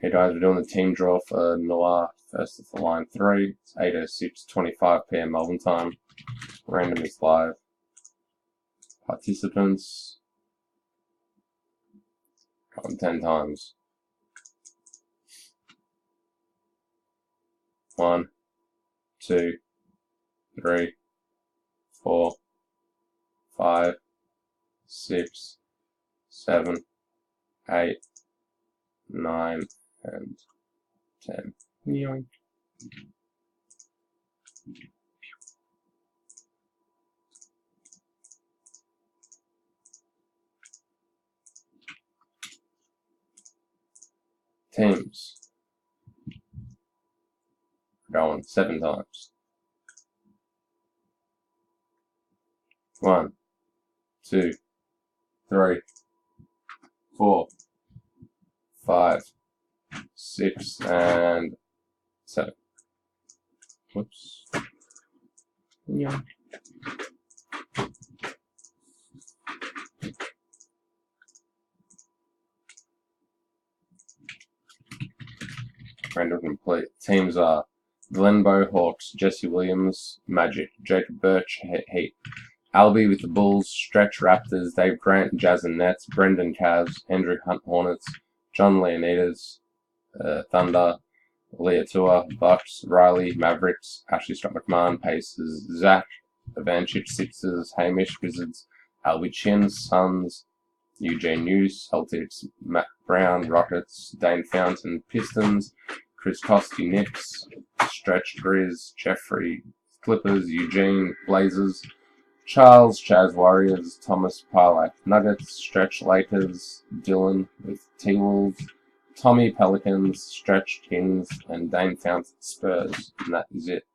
Okay guys, we're doing the team draw for Noir, first of the line 3. It's 8:06, 25 PM Melbourne time. Random is live. Participants, on 10 times. 1, 2, 3, 4, 5, 6, 7, 8, 9, and 10. Yoink. Teams. Going 7 times. 1, 2, 3, 4, 5, 6, and 7. Whoops. Yeah. Random complete. Teams are Glenbow Hawks, Jesse Williams, Magic, Jacob Birch, Heat, Albie with the Bulls, Stretch Raptors, Dave Grant, Jazz and Nets, Brendan Cavs, Andrew Hunt Hornets, John Leonidas, Thunder, Leatua, Bucks, Riley, Mavericks, Ashley Scott McMahon, Pacers, Zach, Ivanchich, Sixers, Hamish, Wizards, Albie Chin, Suns, Eugene Hughes, Celtics, Matt Brown, Rockets, Dane Fountain, Pistons, Chris Kosky, Knicks, Stretch, Grizz, Jeffrey, Clippers, Eugene, Blazers, Charles, Chaz, Warriors, Thomas, Parlak, Nuggets, Stretch, Lakers, Dylan with T-Wolves, Tommy, Pelicans, Stretch, Kings, and Dane Fountain, Spurs. And that is it.